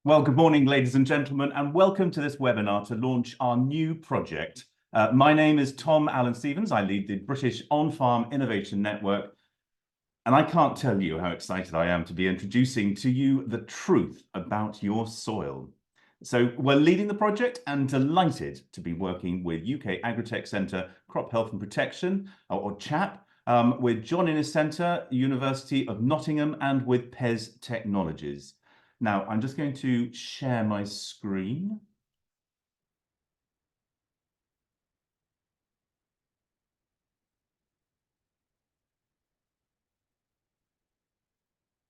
Well, good morning, ladies and gentlemen, and welcome to this webinar to launch our new project. My name is Tom Allen-Stevens. I lead the British On-Farm Innovation Network, and I can't tell you how excited I am to be introducing to you the truth about your soil. So we're leading the project and delighted to be working with UK Agritech Centre Crop Health and Protection, or CHAP, with John Innes Centre, University of Nottingham, and with PES Technologies. Now, I'm just going to share my screen.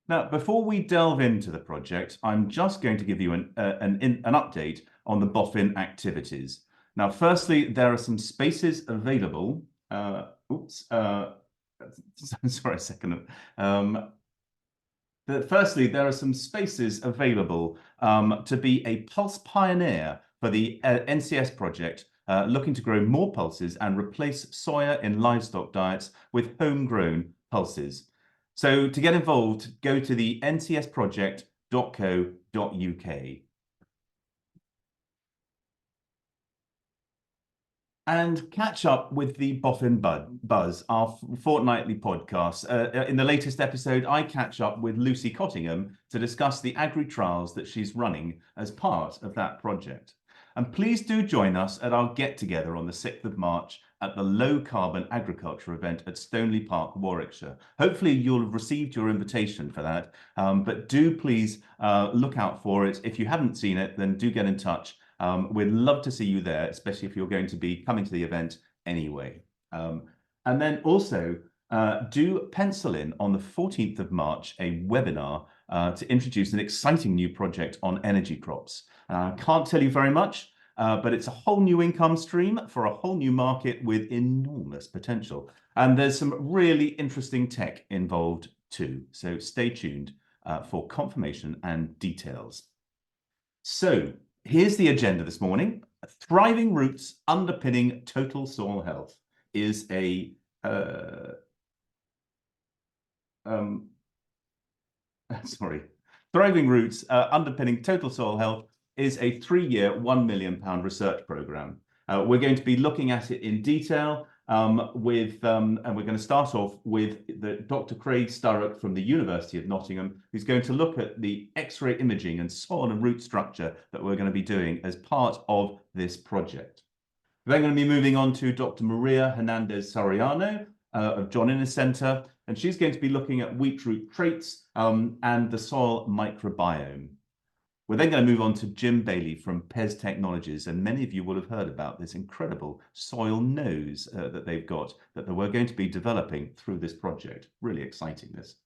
Now, before we delve into the project, I'm just going to give you an update on the BOFIN activities. Now, firstly, there are some spaces available. Sorry a second. Firstly, there are some spaces available to be a pulse pioneer for the NCS project, looking to grow more pulses and replace soya in livestock diets with homegrown pulses. So to get involved, go to the ncsproject.co.uk. And catch up with the BOFIN Buzz, our fortnightly podcast. In the latest episode, I catch up with Lucy Cottingham to discuss the agri-trials that she's running as part of that project. And please do join us at our get-together on the 6th of March at the Low Carbon Agriculture event at Stoneleigh Park, Warwickshire. Hopefully you'll have received your invitation for that, but do please look out for it. If you haven't seen it, then do get in touch. We'd love to see you there, especially if you're going to be coming to the event anyway. And then also do pencil in on the 14th of March a webinar to introduce an exciting new project on energy crops. I can't tell you very much, but it's a whole new income stream for a whole new market with enormous potential. And there's some really interesting tech involved too. So stay tuned for confirmation and details. So here's the agenda this morning. Thriving roots underpinning total soil health is a Thriving Roots Underpinning Total Soil Health is a 3-year, £1 million research programme. We're going to be looking at it in detail and we're going to start off with Dr. Craig Sturrock from the University of Nottingham, who's going to look at the X-ray imaging and soil and root structure that we're going to be doing as part of this project. We're then going to be moving on to Dr. Maria Hernandez Soriano of John Innes Centre, and she's going to be looking at wheat root traits and the soil microbiome. We're then going to move on to Jim Bailey from PES Technologies, and many of you will have heard about this incredible soil nose that they've got that we're going to be developing through this project. Really exciting, this.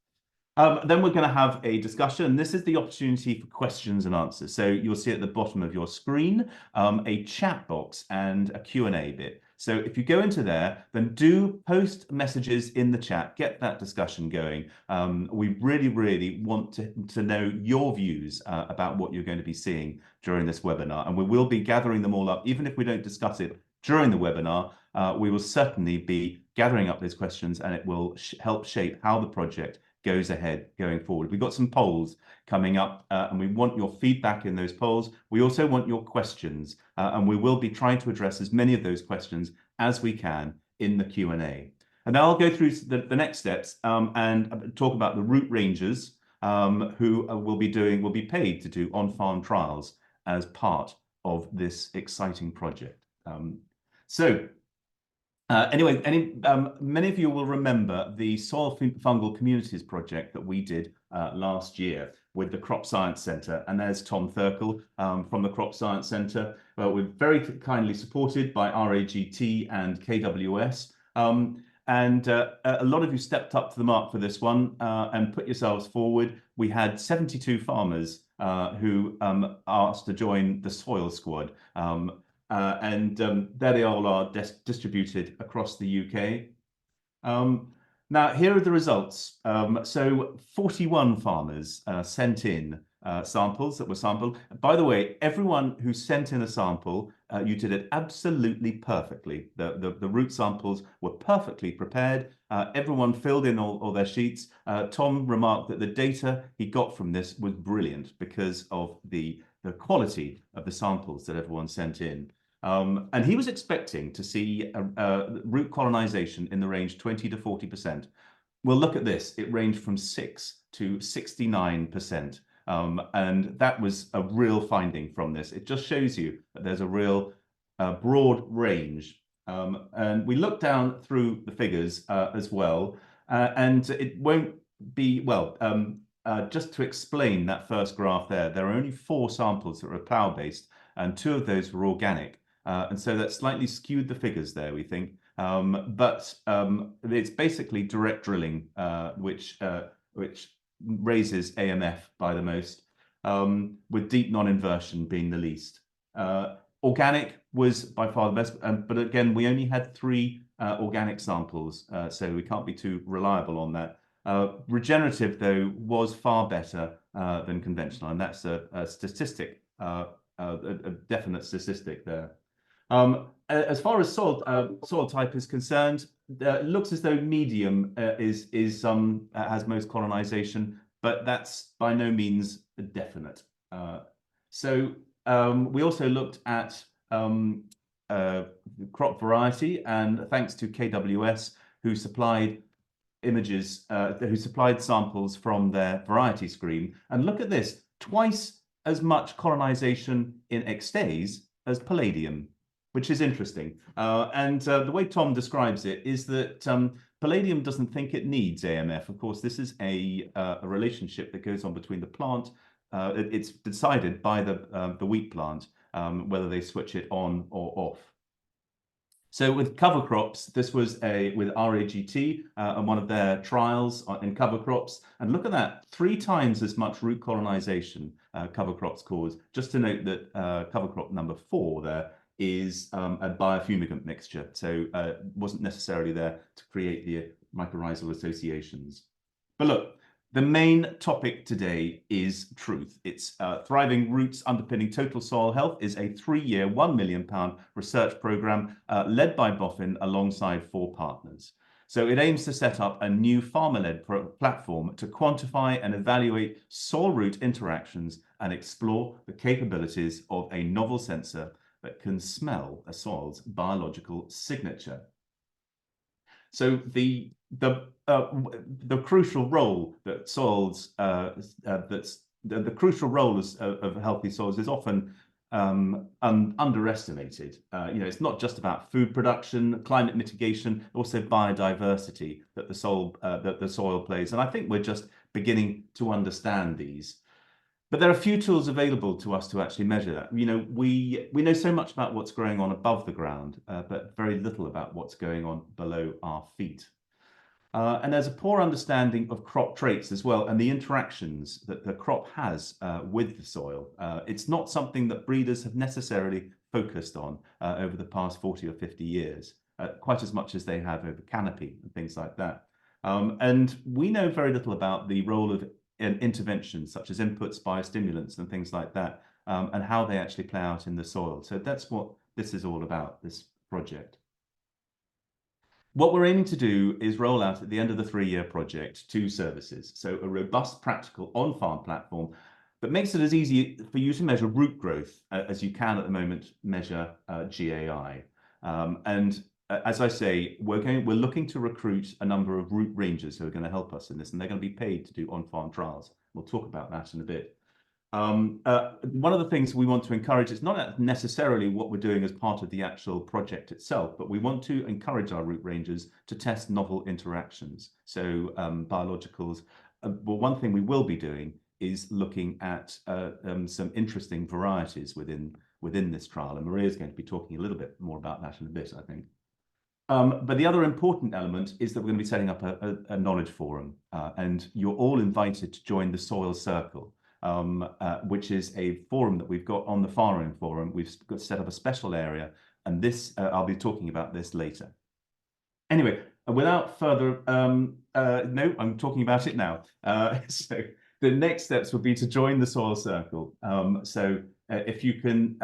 Then we're going to have a discussion. This is the opportunity for questions and answers. So you'll see at the bottom of your screen a chat box and a Q&A bit. So if you go into there, then do post messages in the chat, get that discussion going. We really, really want to know your views about what you're going to be seeing during this webinar. And we will be gathering them all up. Even if we don't discuss it during the webinar, we will certainly be gathering up those questions, and it will help shape how the project goes ahead going forward. We've got some polls coming up and we want your feedback in those polls. We also want your questions and we will be trying to address as many of those questions as we can in the Q&A. And now I'll go through the next steps and talk about the root rangers who will be paid to do on-farm trials as part of this exciting project. Anyway, many of you will remember the Soil Fungal Communities project that we did last year with the Crop Science Centre, and there's Tom Thurkel from the Crop Science Centre. We're very kindly supported by RAGT and KWS, and a lot of you stepped up to the mark for this one and put yourselves forward. We had 72 farmers who asked to join the Soil Squad. There they all are distributed across the UK. Now, here are the results. So 41 farmers sent in samples that were sampled. By the way, everyone who sent in a sample, you did it absolutely perfectly. The root samples were perfectly prepared. Everyone filled in all their sheets. Tom remarked that the data he got from this was brilliant because of the quality of the samples that everyone sent in. And he was expecting to see root colonization in the range 20 to 40%. Well, look at this. It ranged from 6 to 69%. And that was a real finding from this. It just shows you that there's a real broad range. And we look down through the figures as well, and it won't be, well, just to explain that first graph there are only 4 samples that were plough-based, and 2 of those were organic. And so that slightly skewed the figures there, we think. But it's basically direct drilling, which raises AMF by the most, with deep non-inversion being the least. Organic was by far the best, but again, we only had 3 organic samples, so we can't be too reliable on that. Regenerative, though, was far better than conventional, and that's a statistic, a definite statistic there. As far as soil type is concerned, it looks as though medium has most colonization, but that's by no means definite. So we also looked at crop variety, and thanks to KWS, who supplied images, who supplied samples from their variety screen. And look at this, twice as much colonization in Extase as palladium, which is interesting. And the way Tom describes it is that palladium doesn't think it needs AMF. Of course, this is a relationship that goes on between the plant. It's decided by the wheat plant whether they switch it on or off. So with cover crops, this was with RAGT and one of their trials in cover crops. And look at that, 3 times as much root colonization cover crops cause. Just to note that cover crop number 4 there is a biofumigant mixture. So it wasn't necessarily there to create the mycorrhizal associations. But look, the main topic today is truth. It's Thriving Roots Underpinning Total Soil Health is a 3-year, £1 million research program led by BOFIN alongside 4 partners. So it aims to set up a new farmer-led platform to quantify and evaluate soil-root interactions and explore the capabilities of a novel sensor that can smell a soil's biological signature. So the crucial role that soils the crucial role of healthy soils is often underestimated. You know, it's not just about food production, climate mitigation, also biodiversity that the soil plays. And I think we're just beginning to understand these. But there are few tools available to us to actually measure that. You know, we know so much about what's going on above the ground, but very little about what's going on below our feet. And there's a poor understanding of crop traits as well, and the interactions that the crop has with the soil. It's not something that breeders have necessarily focused on over the past 40 or 50 years, quite as much as they have over canopy and things like that. And we know very little about the role of interventions such as inputs, biostimulants and things like that, and how they actually play out in the soil. So that's what this is all about, this project. What we're aiming to do is roll out at the end of the 3-year project 2 services. So a robust, practical on-farm platform that makes it as easy for you to measure root growth as you can at the moment measure GAI. And as I say, we're looking to recruit a number of root rangers who are going to help us in this, and they're going to be paid to do on-farm trials. We'll talk about that in a bit. One of the things we want to encourage is not necessarily what we're doing as part of the actual project itself, but we want to encourage our root rangers to test novel interactions. So biologicals. Well, one thing we will be doing is looking at some interesting varieties within this trial, and Maria's going to be talking a little bit more about that in a bit, I think. But the other important element is that we're going to be setting up a knowledge forum, and you're all invited to join the Soil Circle, which is a forum that we've got on the Farming Forum. We've got set up a special area, and this I'll be talking about this later. Anyway, without further no, I'm talking about it now. So the next steps would be to join the Soil Circle. If you can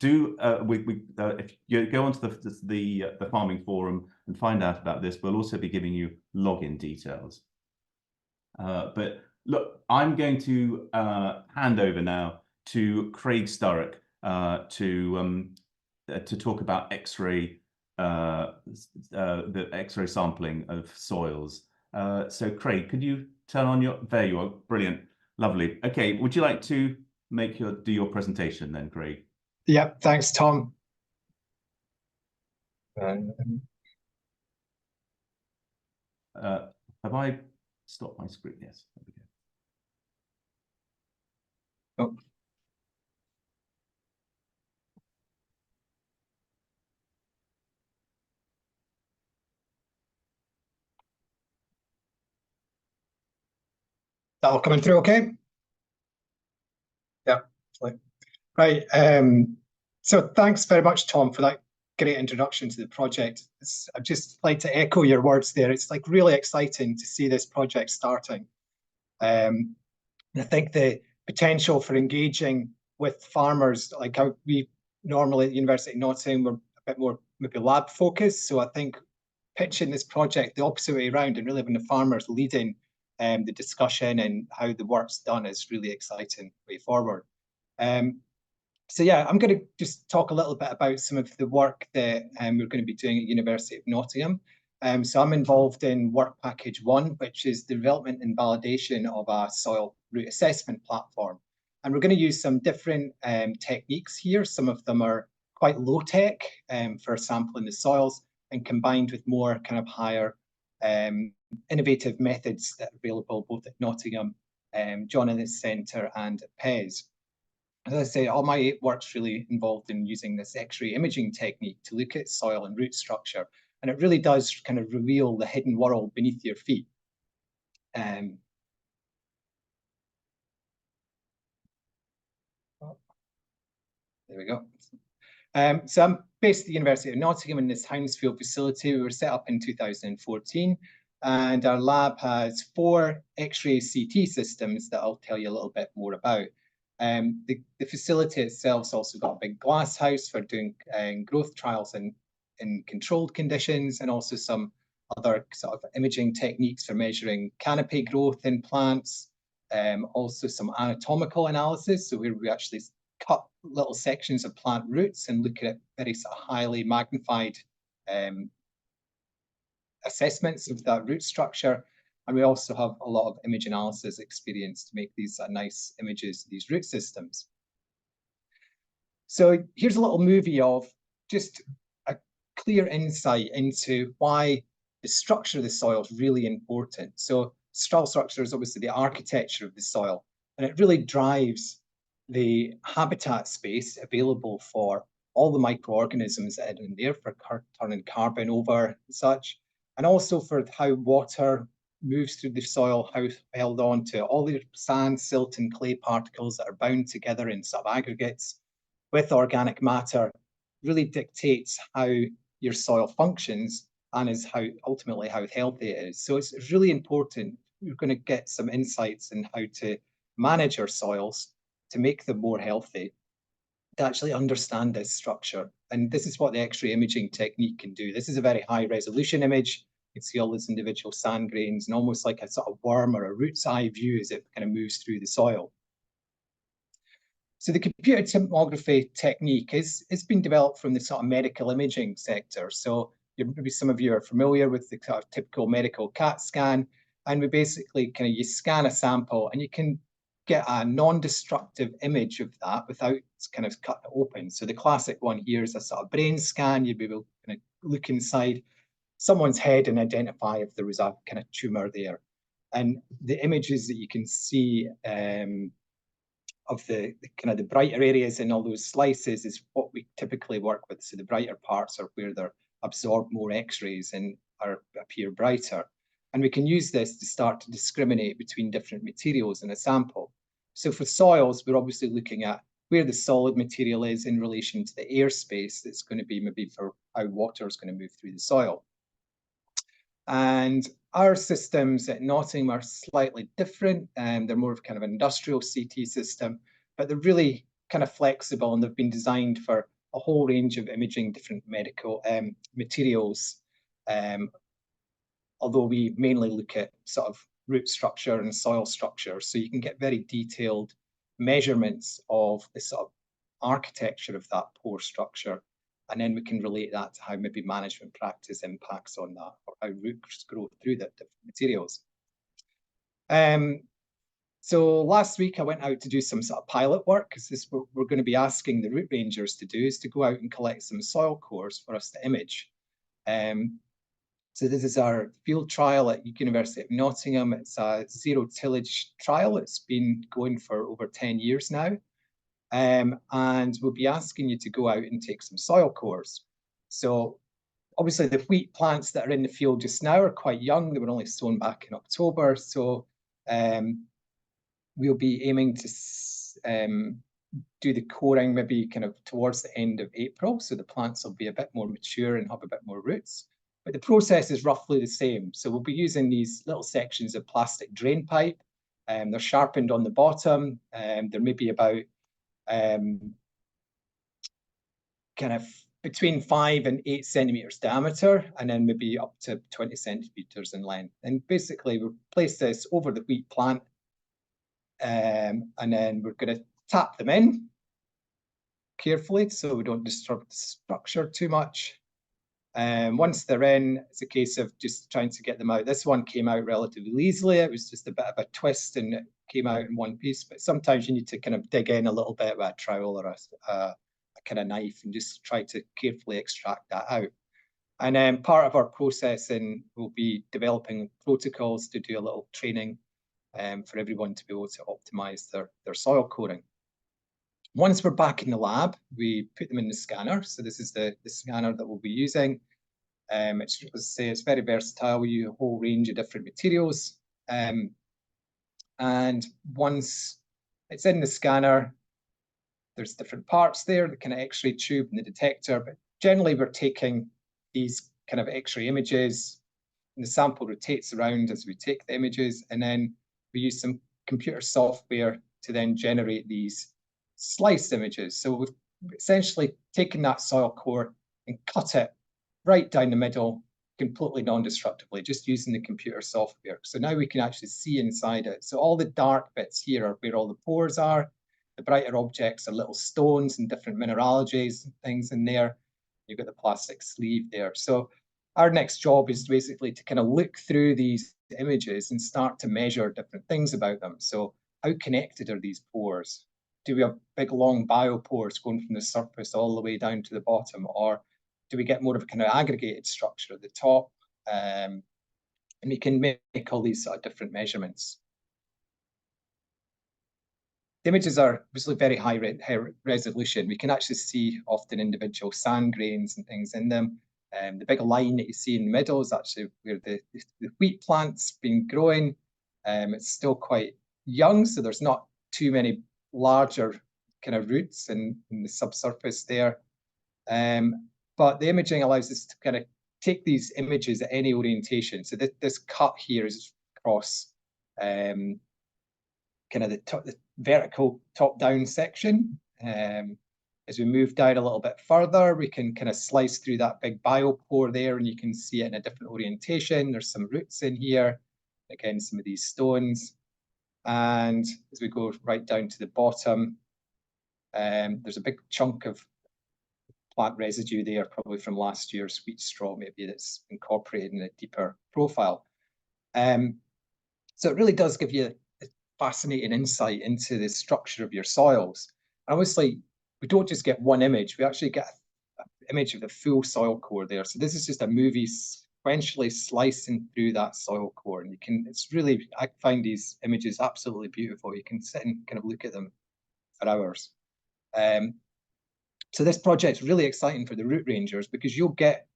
if you go onto the farming forum and find out about this, we'll also be giving you login details. But look, I'm going to hand over now to Craig Sturrock to talk about X-ray, the X-ray sampling of soils. So Craig, could you turn on your, there you are, brilliant, lovely. Okay, would you like to do your presentation then, Craig? Yeah, thanks, Tom. Have I stopped my screen? Yes, there we go. Oh. That all coming through okay? Yeah, right. So thanks very much, Tom, for that great introduction to the project. I'd just like to echo your words there. It's like really exciting to see this project starting. And I think the potential for engaging with farmers, like how we normally at the University of Nottingham, we're a bit more maybe lab focused. So I think pitching this project the opposite way around and really having the farmers leading the discussion and how the work's done is really exciting way forward. So yeah, I'm going to just talk a little bit about some of the work that we're going to be doing at University of Nottingham. So I'm involved in work package 1, which is the development and validation of a soil root assessment platform. And we're going to use some different techniques here. Some of them are quite low tech for sampling the soils, and combined with more kind of higher innovative methods that are available both at Nottingham, John Innes Centre and at PES. As I say, all my work's really involved in using this X-ray imaging technique to look at soil and root structure. And it really does kind of reveal the hidden world beneath your feet. There we go. So I'm based at the University of Nottingham in this Hounsfield facility. We were set up in 2014. And our lab has 4 X-ray CT systems that I'll tell you a little bit more about. The facility itself's also got a big glass house for doing growth trials in controlled conditions, and also some other sort of imaging techniques for measuring canopy growth in plants. Also some anatomical analysis, so where we actually cut little sections of plant roots and look at very sort of highly magnified assessments of that root structure. And we also have a lot of image analysis experience to make these nice images of these root systems. So here's a little movie of just a clear insight into why the structure of the soil is really important. So soil structure is obviously the architecture of the soil, and it really drives the habitat space available for all the microorganisms that are in there for turning carbon over and such, and also for how water moves through the soil, how held on to all the sand, silt and clay particles that are bound together in subaggregates with organic matter really dictates how your soil functions and is how ultimately how healthy it is. So it's really important. You're going to get some insights in how to manage our soils to make them more healthy, to actually understand this structure. And this is what the X-ray imaging technique can do. This is a very high resolution image. You can see all these individual sand grains and almost like a sort of worm or a root's eye view as it kind of moves through the soil. So the computer tomography technique has been developed from the sort of medical imaging sector. So maybe some of you are familiar with the sort of typical medical CAT scan. And we basically you scan a sample and you can get a non-destructive image of that without kind of cut it open. So the classic one here is a sort of brain scan. You'd be able to kind of look inside someone's head and identify if there was a kind of tumor there. And the images that you can see of the kind of the brighter areas in all those slices is what we typically work with. So the brighter parts are where they're absorb more X-rays and appear brighter. And we can use this to start to discriminate between different materials in a sample. So for soils, we're obviously looking at where the solid material is in relation to the airspace that's going to be maybe for how water is going to move through the soil. And Our systems at Nottingham are slightly different, and they're more of kind of an industrial CT system, but they're really kind of flexible, and they've been designed for a whole range of imaging different medical materials. Although we mainly look at sort of root structure and soil structure, so you can get very detailed measurements of the sort of architecture of that pore structure, and then we can relate that to how maybe management practice impacts on that, or how roots grow through the different materials. So last week I went out to do some sort of pilot work, because this we're going to be asking the root rangers to do, is to go out and collect some soil cores for us to image. So this is our field trial at University of Nottingham. It's a zero tillage trial. It's been going for over 10 years now. And we'll be asking you to go out and take some soil cores. So obviously the wheat plants that are in the field just now are quite young. They were only sown back in October. So we'll be aiming to do the coring maybe kind of towards the end of April. So the plants will be a bit more mature and have a bit more roots. But the process is roughly the same. So we'll be using these little sections of plastic drain pipe. They're sharpened on the bottom. They're maybe about kind of between 5 and 8 centimeters diameter, and then maybe up to 20 centimeters in length. And basically we'll place this over the wheat plant, and then we're going to tap them in carefully so we don't disturb the structure too much. Once they're in, it's a case of just trying to get them out. This one came out relatively easily. It was just a bit of a twist and it came out in one piece, but sometimes you need to kind of dig in a little bit with a trowel or a kind of knife and just try to carefully extract that out. And then part of our processing will be developing protocols to do a little training for everyone to be able to optimize their soil coring. Once we're back in the lab, we put them in the scanner. So this is the scanner that we'll be using. It's very versatile. We use a whole range of different materials. And once it's in the scanner, there's different parts there, the kind of X-ray tube and the detector. But generally, we're taking these kind of X-ray images, and the sample rotates around as we take the images. And then we use some computer software to then generate these sliced images. So we've essentially taken that soil core and cut it right down the middle, completely non-destructively, just using the computer software. So now we can actually see inside it. So all the dark bits here are where all the pores are. The brighter objects are little stones and different mineralogies and things in there. You've got the plastic sleeve there. So our next job is basically to kind of look through these images and start to measure different things about them. So how connected are these pores? Do we have big long biopores going from the surface all the way down to the bottom, or do we get more of a kind of aggregated structure at the top? And we can make all these sort of different measurements. The images are obviously very high resolution. We can actually see often individual sand grains and things in them. The big line that you see in the middle is actually where the wheat plant's been growing. It's still quite young, so there's not too many larger kind of roots in the subsurface there. But the imaging allows us to kind of take these images at any orientation. So this cut here is across kind of the vertical top-down section. As we move down a little bit further, we can kind of slice through that big biopore there, and you can see it in a different orientation. There's some roots in here. Again, some of these stones. And as we go right down to the bottom, there's a big chunk of plant residue there, probably from last year's wheat straw, maybe, that's incorporated in a deeper profile. So it really does give you a fascinating insight into the structure of your soils. And obviously, we don't just get one image, we actually get an image of the full soil core there. So this is just a movie sequentially slicing through that soil core. And you can, it's really, I find these images absolutely beautiful. You can sit and kind of look at them for hours. So this project's really exciting for the root rangers because you'll get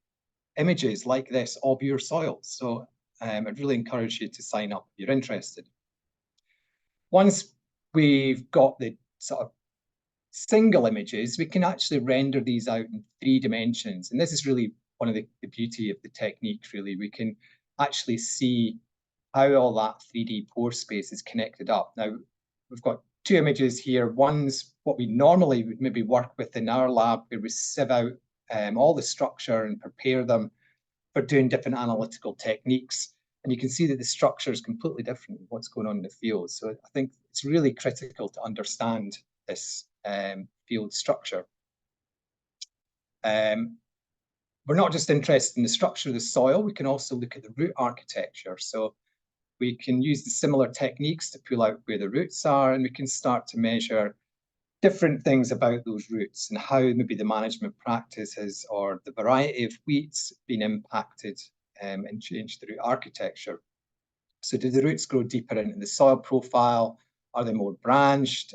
images like this of your soils. So I'd really encourage you to sign up if you're interested. Once we've got the sort of single images, we can actually render these out in 3 dimensions. And this is really one of the beauty of the technique, really. We can actually see how all that 3D pore space is connected up. Now, we've got two images here. One's what we normally would maybe work with in our lab, where we sieve out all the structure and prepare them for doing different analytical techniques. And you can see that the structure is completely different from what's going on in the field. So I think it's really critical to understand this field structure. We're not just interested in the structure of the soil, we can also look at the root architecture. So we can use the similar techniques to pull out where the roots are, and we can start to measure different things about those roots and how maybe the management practices or the variety of wheats been impacted and changed the root architecture. So do the roots grow deeper into the soil profile? Are they more branched?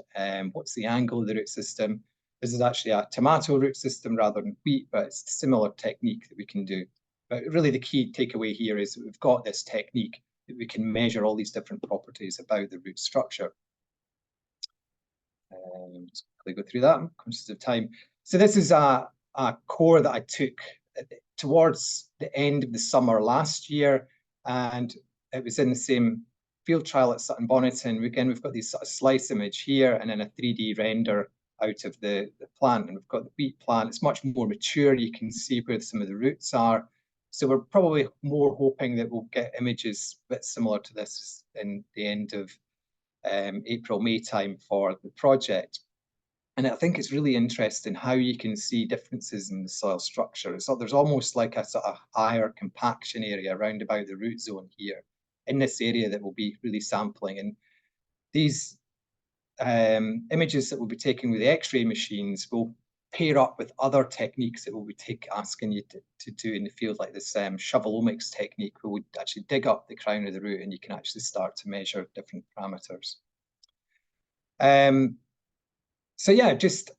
What's the angle of the root system? This is actually a tomato root system rather than wheat, but it's a similar technique that we can do. But really the key takeaway here is that we've got this technique that we can measure all these different properties about the root structure. Just quickly go through that, I'm conscious of time. So this is a core that I took towards the end of the summer last year, and it was in the same field trial at Sutton Bonnyton. Again, we've got this sort of slice image here and then a 3D render out of the plant, and we've got the wheat plant. It's much more mature. You can see where some of the roots are. So we're probably more hoping that we'll get images a bit similar to this in the end of April, May time for the project. And I think it's really interesting how you can see differences in the soil structure. So there's almost like a sort of higher compaction area around about the root zone here in this area that we'll be really sampling. And these images that we'll be taking with the X-ray machines will pair up with other techniques that we'll be asking you to do in the field, like this shovelomics technique, where we actually dig up the crown of the root and you can actually start to measure different parameters. So yeah, just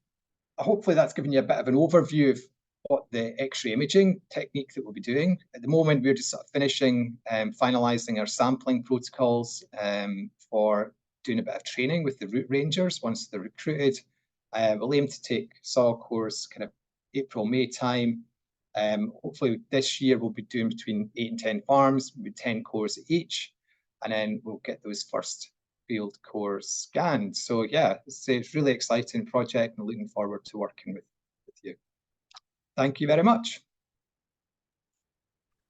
hopefully that's given you a bit of an overview of what the X-ray imaging technique that we'll be doing. At the moment, we're just sort of finishing, finalising our sampling protocols for doing a bit of training with the root rangers once they're recruited. We'll aim to take soil cores kind of April, May time. Hopefully this year we'll be doing between 8 and 10 farms with 10 cores each, and then we'll get those first field cores scanned. So yeah, it's a really exciting project and looking forward to working with you. Thank you very much.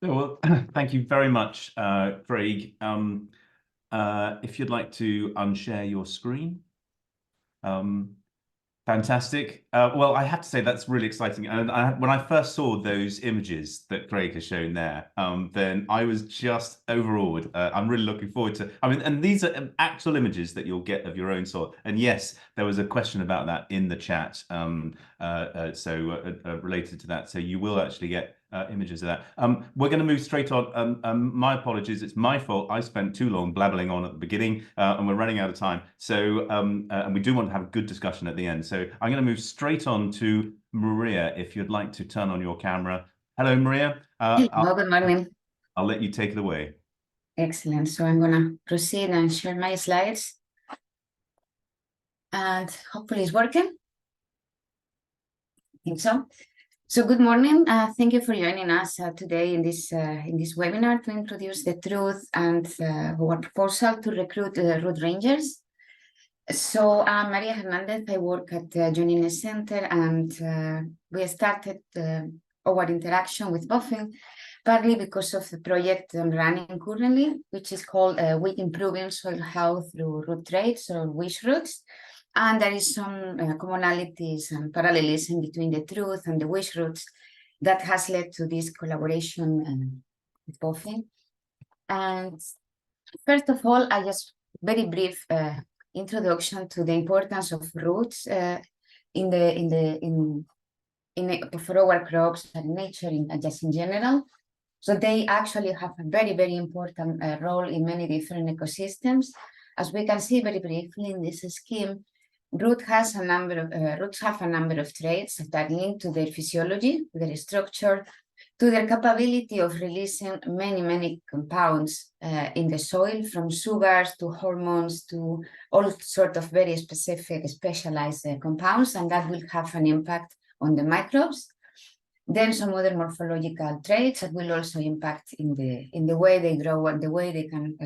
Well, thank you very much, Craig. If you'd like to unshare your screen. Fantastic. Well, I have to say that's really exciting. And when I first saw those images that Craig has shown there, then I was just overawed. I'm really looking forward to, I mean, and these are actual images that you'll get of your own soil. And yes, there was a question about that in the chat, related to that. So you will actually get images of that. We're going to move straight on. My apologies, it's my fault. I spent too long blabbling on at the beginning, and we're running out of time. So, and we do want to have a good discussion at the end. So I'm going to move straight on to Maria, if you'd like to turn on your camera. Hello, Maria. Hello, good morning. I'll let you take it away. Excellent. So I'm going to proceed and share my slides. And hopefully it's working. I think so. So good morning. Thank you for joining us today in this webinar to introduce the truth and our proposal to recruit root rangers. So I'm Maria Hernandez. I work at John Innes Center, and we started our interaction with BOFIN partly because of the project I'm running currently, which is called Wheat Improving Soil Health Through Root Traits or WISH roots. And there is some commonalities and parallelism between the truth and the WISH roots that has led to this collaboration with BOFIN. And first of all, I just very brief introduction to the importance of roots for our crops and nature just in general. So they actually have a very, very important role in many different ecosystems. As we can see very briefly in this scheme, roots have a number of traits that are linked to their physiology, their structure, to their capability of releasing many, many compounds in the soil, from sugars to hormones to all sorts of very specific, specialized compounds, and that will have an impact on the microbes. Then some other morphological traits that will also impact in the way they grow and the way they can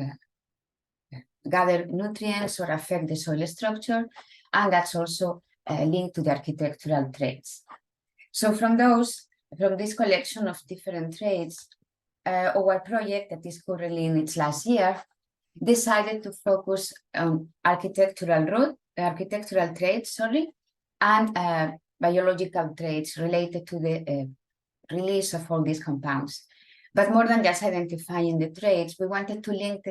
gather nutrients or affect the soil structure, and that's also linked to the architectural traits. So from this collection of different traits, our project that is currently in its last year decided to focus on architectural traits, and biological traits related to the release of all these compounds. But more than just identifying the traits, we wanted to link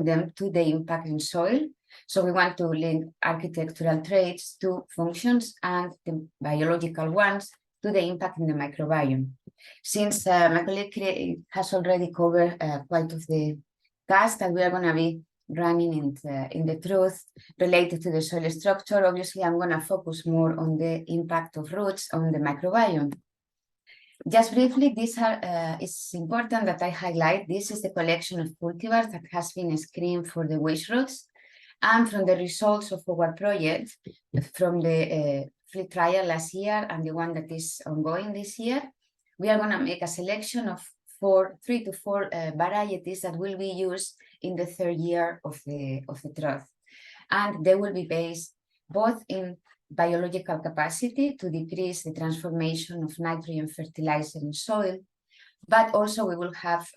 them to the impact in soil. So we want to link architectural traits to functions and the biological ones to the impact in the microbiome. Since my colleague has already covered quite of the task that we are going to be running in the truth related to the soil structure, obviously I'm going to focus more on the impact of roots on the microbiome. Just briefly, it's important that I highlight, this is the collection of cultivars that has been screened for the waste roots, and from the results of our project, from the field trial last year and the one that is ongoing this year, we are going to make a selection of 3 to 4 varieties that will be used in the 3rd year of the drought. And they will be based both in biological capacity to decrease the transformation of nitrogen fertilizer in soil, but also we will have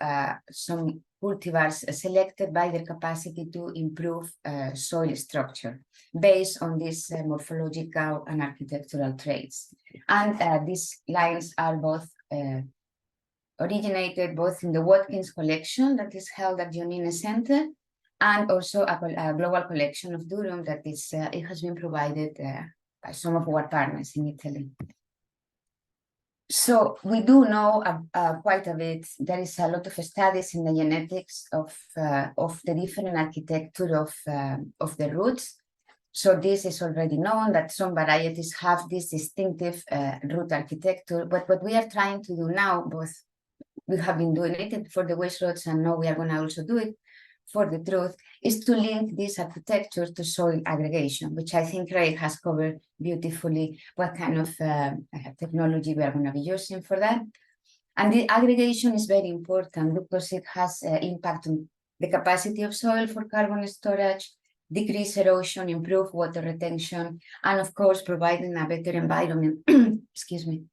some cultivars selected by their capacity to improve soil structure based on these morphological and architectural traits. And these lines are both originated both in the Watkins collection that is held at Giannini Center, and also a global collection of durum that is it has been provided by some of our partners in Italy. So we do know quite a bit. There is a lot of studies in the genetics of the different architecture of the roots. So this is already known that some varieties have this distinctive root architecture. But what we are trying to do now, both we have been doing it for the waste roots, and now we are going to also do it for the truth, is to link this architecture to soil aggregation, which I think Craig has covered beautifully what kind of technology we are going to be using for that. And the aggregation is very important because it has impact on the capacity of soil for carbon storage, decrease erosion, improve water retention, and of course, providing a better environment, excuse me,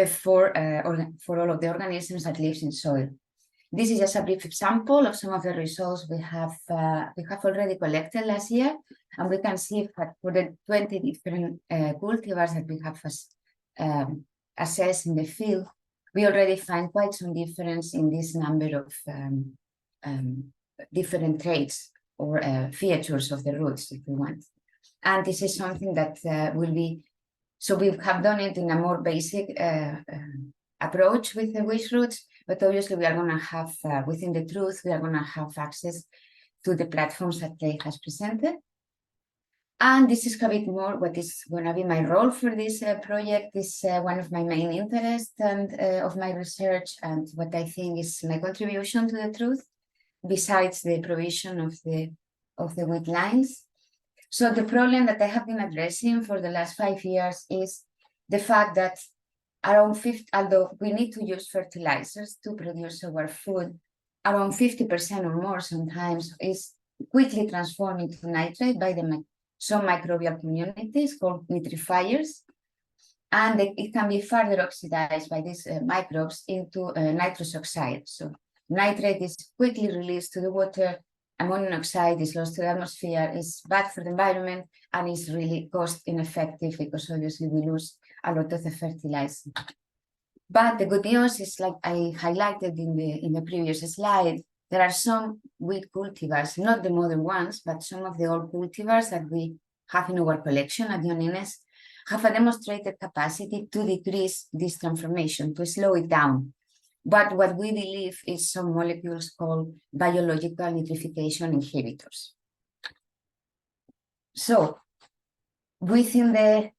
for all of the organisms that live in soil. This is just a brief example of some of the results we have already collected last year, and we can see that for the 20 different cultivars that we have assessed in the field, we already find quite some difference in this number of different traits or features of the roots, if we want. And this is something that will be, so we have done it in a more basic approach with the waste roots, but obviously we are going to have, within the truth, we are going to have access to the platforms that Craig has presented. And this is a bit more what is going to be my role for this project. Is one of my main interests and of my research, and what I think is my contribution to the truth, besides the provision of the wheat lines. So the problem that I have been addressing for the last 5 years is the fact that around 50, although we need to use fertilizers to produce our food, around 50% or more sometimes is quickly transformed into nitrate by some microbial communities called nitrifiers, and it can be further oxidized by these microbes into nitrous oxide. So nitrate is quickly released to the water, ammonium oxide is lost to the atmosphere, is bad for the environment, and is really cost ineffective because obviously we lose a lot of the fertilizer. But the good news is, like I highlighted in the previous slide, there are some wheat cultivars, not the modern ones, but some of the old cultivars that we have in our collection at Giannini have a demonstrated capacity to decrease this transformation, to slow it down. But what we believe is some molecules called biological nitrification inhibitors. So within the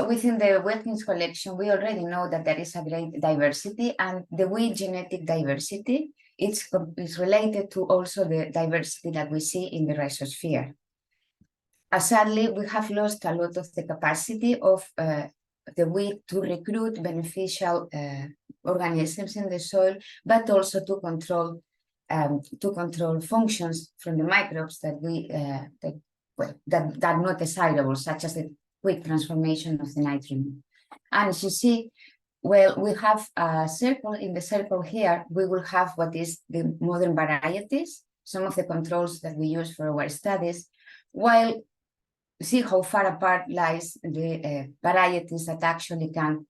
within the Watkins collection, we already know that there is a great diversity, and the wheat genetic diversity is related to also the diversity that we see in the rhizosphere. Sadly, we have lost a lot of the capacity of wheat to recruit beneficial organisms in the soil, but also to control functions from the microbes that are not desirable, such as the quick transformation of the nitrogen. And as you see, well, we have a circle. In the circle here, we will have what is the modern varieties, some of the controls that we use for our studies, while see how far apart lies the varieties that actually can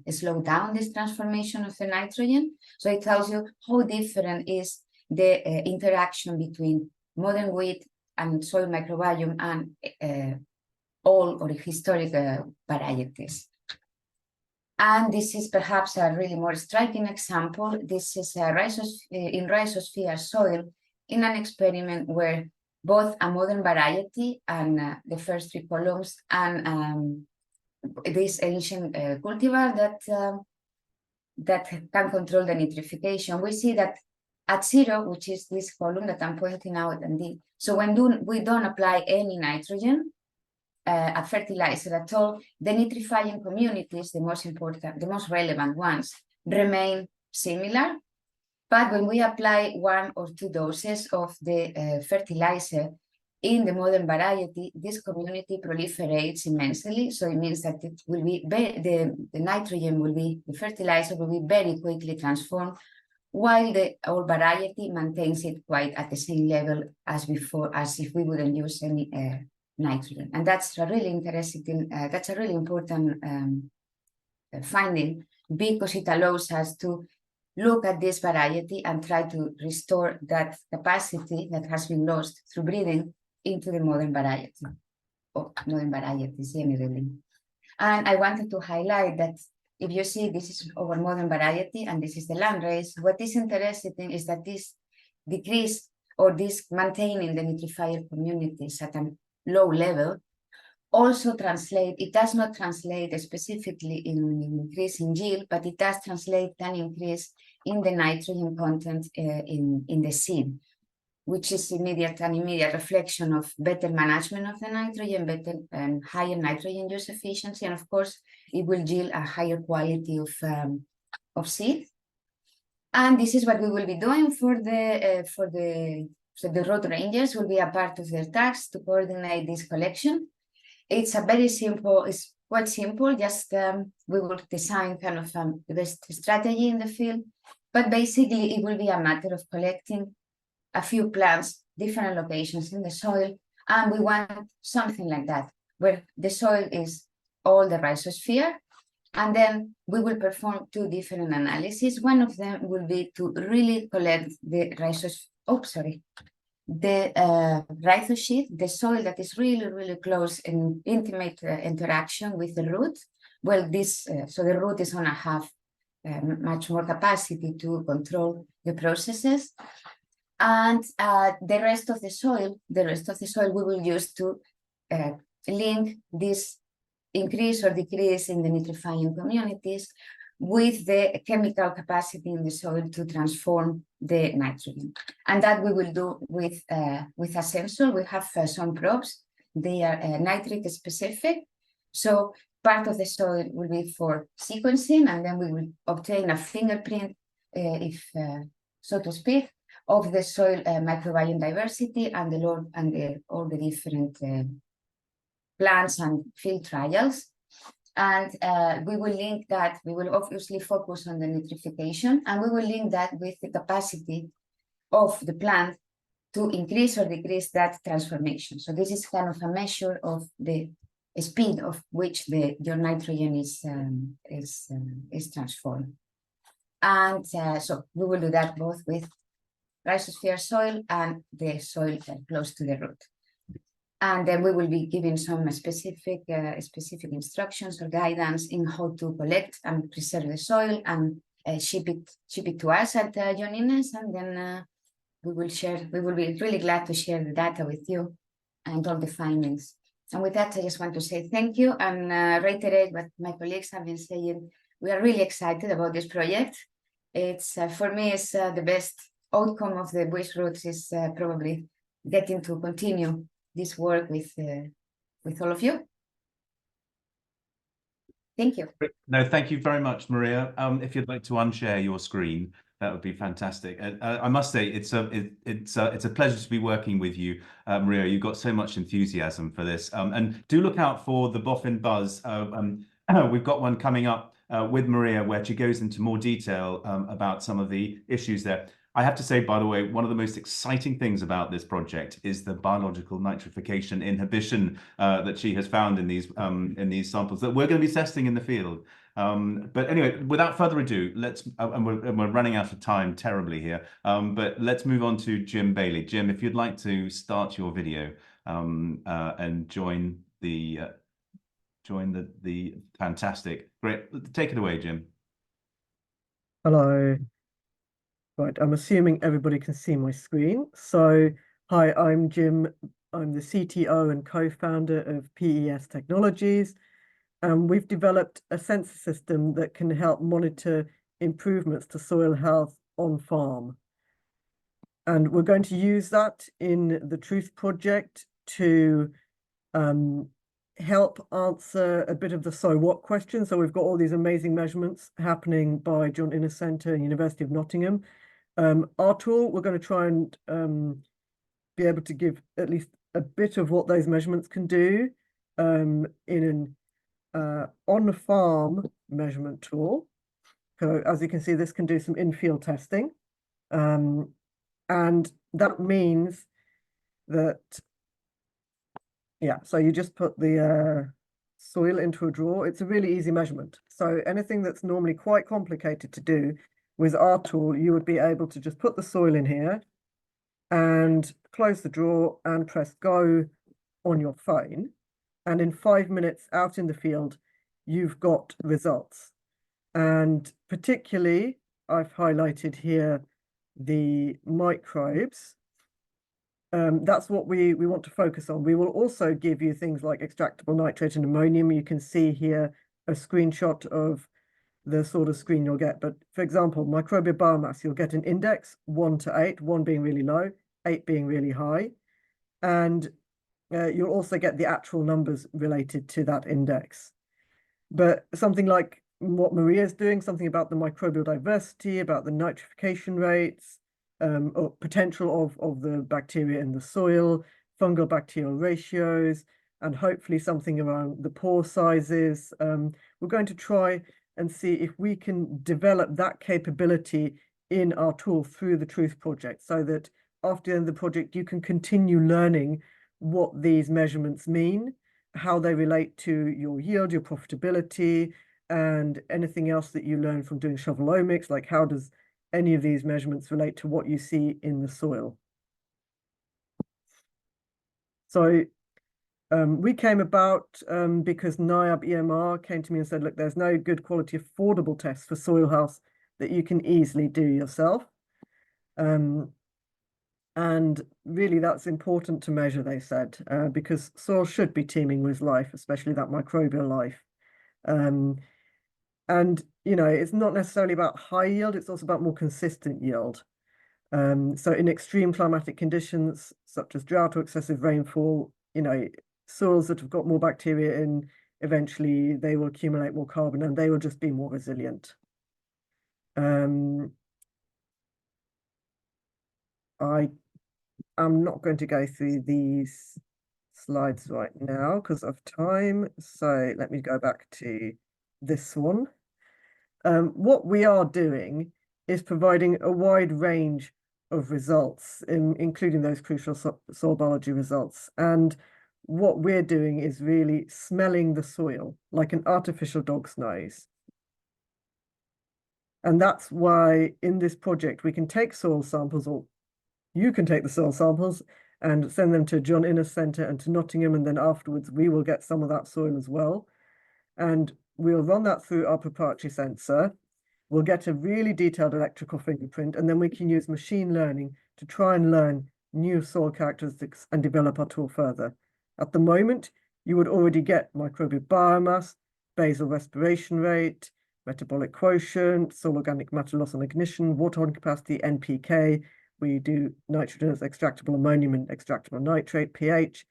slow down this transformation of the nitrogen. So it tells you how different is the interaction between modern wheat and soil microbiome and all or historic varieties. And this is perhaps a really more striking example. This is a in rhizosphere soil in an experiment where both a modern variety and the first 3 columns and this ancient cultivar that can control the nitrification. We see that at 0, which is this column that I'm pointing out, so when we don't apply any nitrogen, a fertilizer at all, the nitrifying communities, the most important, the most relevant ones, remain similar. But when we apply 1 or 2 doses of the fertilizer in the modern variety, this community proliferates immensely. So it means that it will be the nitrogen will be, the fertilizer will be very quickly transformed, while the old variety maintains it quite at the same level as before, as if we wouldn't use any nitrogen. And that's a really interesting, that's a really important finding, because it allows us to look at this variety and try to restore that capacity that has been lost through breeding into the modern variety, or modern varieties generally. And I wanted to highlight that if you see, this is our modern variety and this is the landrace. What is interesting is that this decrease or this maintaining the nitrifier communities at a low level also translate, it does not translate specifically in increase in yield, but it does translate an increase in the nitrogen content in the seed, which is an immediate reflection of better management of the nitrogen, better and higher nitrogen use efficiency, and of course, it will yield a higher quality of seed. And this is what we will be doing for the road rangers. Will be a part of their tasks to coordinate this collection. It's a very simple, it's quite simple, just we will design kind of the best strategy in the field, but basically it will be a matter of collecting a few plants, different locations in the soil, and we want something like that, where the soil is all the rhizosphere, and then we will perform 2 different analyses. One of them will be to really collect the the rhizosheath, the soil that is really, really close in intimate interaction with the root. Well, this, so the root is gonna have much more capacity to control the processes. And the rest of the soil we will use to link this increase or decrease in the nitrifying communities with the chemical capacity in the soil to transform the nitrogen. And that we will do with a sensor. We have some probes. They are nitrate specific. So part of the soil will be for sequencing, and then we will obtain a fingerprint, so to speak, of the soil microbiome diversity and all the different plants and field trials. And we will link that, we will obviously focus on the nitrification, and we will link that with the capacity of the plant to increase or decrease that transformation. So this is kind of a measure of the speed of which your nitrogen is transformed. And so we will do that both with rhizosphere soil and the soil close to the root. And then we will be giving some specific instructions or guidance in how to collect and preserve the soil and ship it to us at John Innes, and then we will be really glad to share the data with you and all the findings. And with that, I just want to say thank you and reiterate what my colleagues have been saying. We are really excited about this project. It's for me, it's the best outcome of the Bush Roots is probably getting to continue this work with all of you. Thank you. No, thank you very much, Maria. If you'd like to unshare your screen, that would be fantastic. I must say, it's a pleasure to be working with you, Maria. You've got so much enthusiasm for this, and do look out for the Boffin Buzz. We've got one coming up with Maria where she goes into more detail about some of the issues there. I have to say, by the way, one of the most exciting things about this project is the biological nitrification inhibition that she has found in these samples that we're going to be testing in the field. But anyway, without further ado, and we're running out of time terribly here, but let's move on to Jim Bailey. Jim, if you'd like to start your video and join the fantastic, great, take it away, Jim. Hello. Right, I'm assuming everybody can see my screen. So, hi, I'm Jim. I'm the CTO and co-founder of PES Technologies. And we've developed a sensor system that can help monitor improvements to soil health on farm. And we're going to use that in the Truth Project to help answer a bit of the so what question. So we've got all these amazing measurements happening by John Innes Centre and University of Nottingham. Our tool, we're going to try and be able to give at least a bit of what those measurements can do in an on-farm measurement tool. So as you can see, this can do some in-field testing. And that means that, yeah, so you just put the soil into a drawer. It's a really easy measurement. So anything that's normally quite complicated to do, with our tool, you would be able to just put the soil in here and close the drawer and press go on your phone. And in 5 minutes out in the field, you've got results. And particularly, I've highlighted here the microbes. That's what we want to focus on. We will also give you things like extractable nitrate and ammonium. You can see here a screenshot of the sort of screen you'll get. But for example, microbial biomass, you'll get an index 1 to 8, 1 being really low, 8 being really high. And you'll also get the actual numbers related to that index. But something like what Maria's doing, something about the microbial diversity, about the nitrification rates, or potential of the bacteria in the soil, fungal bacterial ratios, and hopefully something around the pore sizes. We're going to try and see if we can develop that capability in our tool through the Truth Project, so that after the end of the project, you can continue learning what these measurements mean, how they relate to your yield, your profitability, and anything else that you learn from doing shovelomics, like how does any of these measurements relate to what you see in the soil. So we came about because NIAB EMR came to me and said, look, there's no good quality affordable tests for soil health that you can easily do yourself. And really that's important to measure, they said, because soil should be teeming with life, especially that microbial life. And, you know, it's not necessarily about high yield, it's also about more consistent yield. So in extreme climatic conditions, such as drought or excessive rainfall, you know, soils that have got more bacteria in, eventually they will accumulate more carbon and they will just be more resilient. I am not going to go through these slides right now because of time. So let me go back to this one. What we are doing is providing a wide range of results, including those crucial soil biology results. And what we're doing is really smelling the soil like an artificial dog's nose. And that's why in this project, we can take soil samples, or you can take the soil samples and send them to John Innes Centre and to Nottingham. And then afterwards, we will get some of that soil as well. And we'll run that through our proprietary sensor. We'll get a really detailed electrical fingerprint, and then we can use machine learning to try and learn new soil characteristics and develop our tool further. At the moment, you would already get microbial biomass, basal respiration rate, metabolic quotient, soil organic matter loss and ignition, water holding capacity, NPK. We do nitrogen as extractable ammonium and extractable nitrate, pH.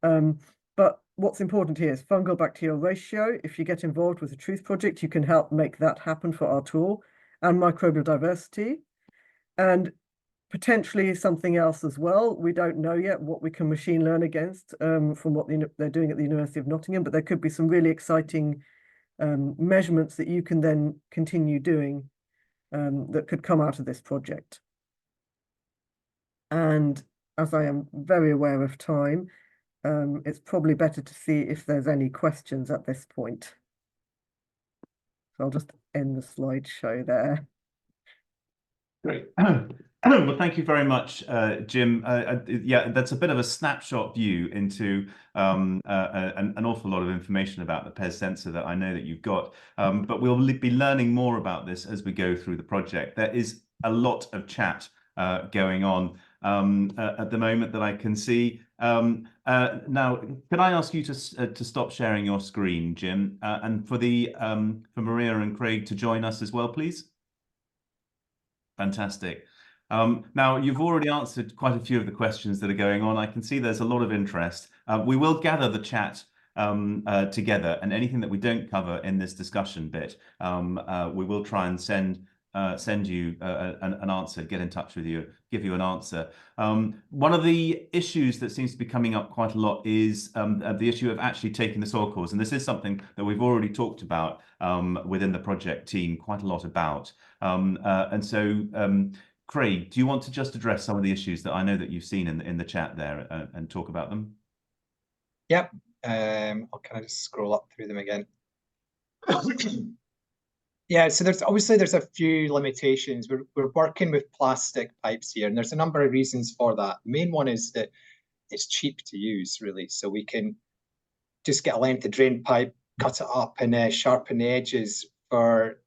But what's important here is fungal bacterial ratio. If you get involved with the Truth Project, you can help make that happen for our tool, and microbial diversity, and potentially something else as well. We don't know yet what we can machine learn against from what they're doing at the University of Nottingham, but there could be some really exciting measurements that you can then continue doing that could come out of this project. And as I am very aware of time, it's probably better to see if there's any questions at this point. So I'll just end the slideshow there. Great. Well, thank you very much, Jim. Yeah, that's a bit of a snapshot view into an awful lot of information about the PES sensor that I know that you've got. But we'll be learning more about this as we go through the project. There is a lot of chat going on at the moment that I can see. Now, can I ask you to stop sharing your screen, Jim, and for Maria and Craig to join us as well, please? Fantastic. Now, you've already answered quite a few of the questions that are going on. I can see there's a lot of interest. We will gather the chat together, and anything that we don't cover in this discussion bit, we will try and send you an answer, get in touch with you, give you an answer. One of the issues that seems to be coming up quite a lot is the issue of actually taking the soil cores. And this is something that we've already talked about within the project team quite a lot about. And so, Craig, do you want to just address some of the issues that I know that you've seen in the chat there and talk about them? Yep. I'll kind of just scroll up through them again. Yeah, so there's a few limitations. We're working with plastic pipes here, and there's a number of reasons for that. The main one is that it's cheap to use, really. So we can just get a length of drain pipe, cut it up, and sharpen the edges for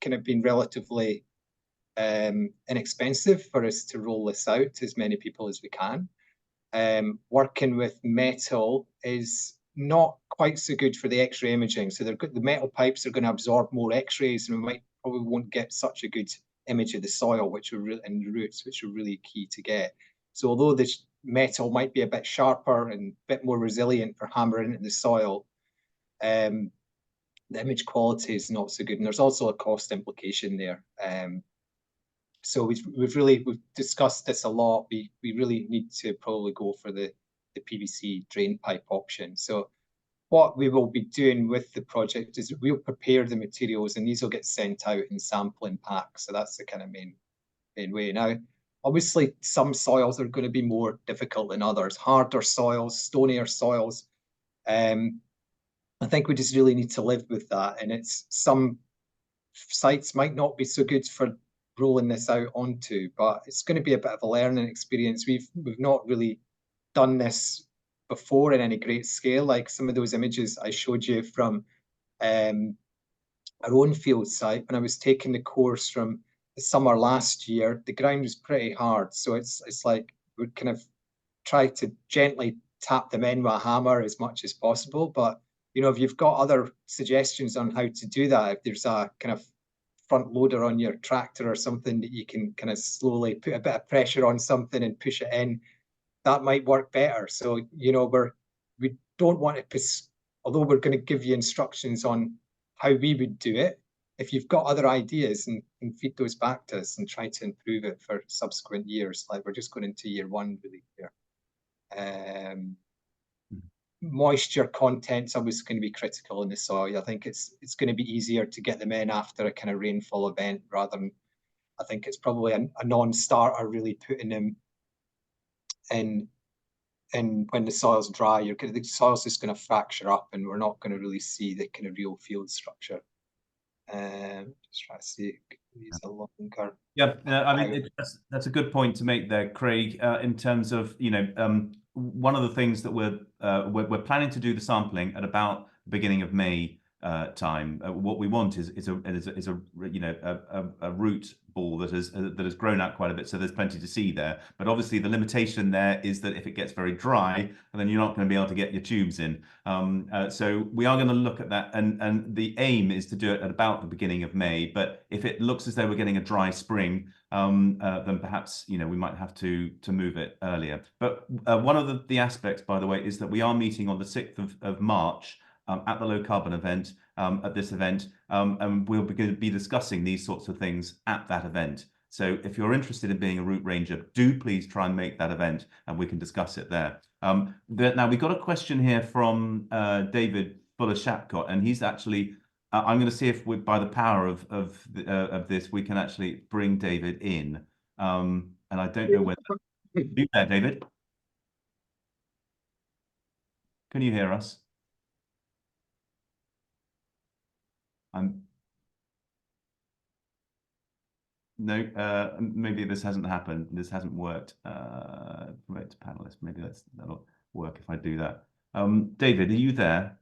kind of being relatively inexpensive for us to roll this out to as many people as we can. Working with metal is not quite so good for the X-ray imaging. So the metal pipes are going to absorb more X-rays, and we probably won't get such a good image of the soil, and the roots, which are really key to get. So although the metal might be a bit sharper and a bit more resilient for hammering into the soil, the image quality is not so good, and there's also a cost implication there. So we've discussed this a lot. We really need to probably go for the PVC drain pipe option. So what we will be doing with the project is we'll prepare the materials, and these will get sent out in sampling packs. So that's the kind of main way. Now, obviously, some soils are going to be more difficult than others. Harder soils, stonier soils. I think we just really need to live with that. And some sites might not be so good for rolling this out onto, but it's going to be a bit of a learning experience. We've not really done this before in any great scale, like some of those images I showed you from our own field site. When I was taking the course from the summer last year, the ground was pretty hard, so it's like we'd kind of try to gently tap them in with a hammer as much as possible. But you know, if you've got other suggestions on how to do that, if there's a kind of front loader on your tractor or something that you can kind of slowly put a bit of pressure on something and push it in, that might work better. So, you know, we don't want to, although we're going to give you instructions on how we would do it, if you've got other ideas, and feed those back to us and try to improve it for subsequent years. Like we're just going into year one really here. Moisture content's obviously going to be critical in the soil. I think it's going to be easier to get them in after a kind of rainfall event rather than, I think it's probably a non-starter really putting them in when the soil's dry. The soil's just going to fracture up, and we're not going to really see the kind of real field structure. Just try to see these are longer. Yeah, I mean, that's a good point to make there, Craig, in terms of, you know, one of the things that we're planning to do the sampling at about the beginning of May time. What we want is a you know, a root ball that has grown out quite a bit, so there's plenty to see there. But obviously the limitation there is that if it gets very dry, then you're not going to be able to get your tubes in. So we are going to look at that, and the aim is to do it at about the beginning of May. But if it looks as though we're getting a dry spring, then perhaps we might have to move it earlier. But one of the aspects, by the way, is that we are meeting on the 6th of March at the Low Carbon event, at this event, and we'll be discussing these sorts of things at that event. So if you're interested in being a route ranger, do please try and make that event, and we can discuss it there. Now we've got a question here from David Fuller-Shapcott, and he's actually. I'm going to see if by the power of this, we can actually bring David in. And I don't know whether you there, David. Can you hear us? No, maybe this hasn't happened. This hasn't worked. Promote to panelist. Maybe that'll work if I do that. David, are you there?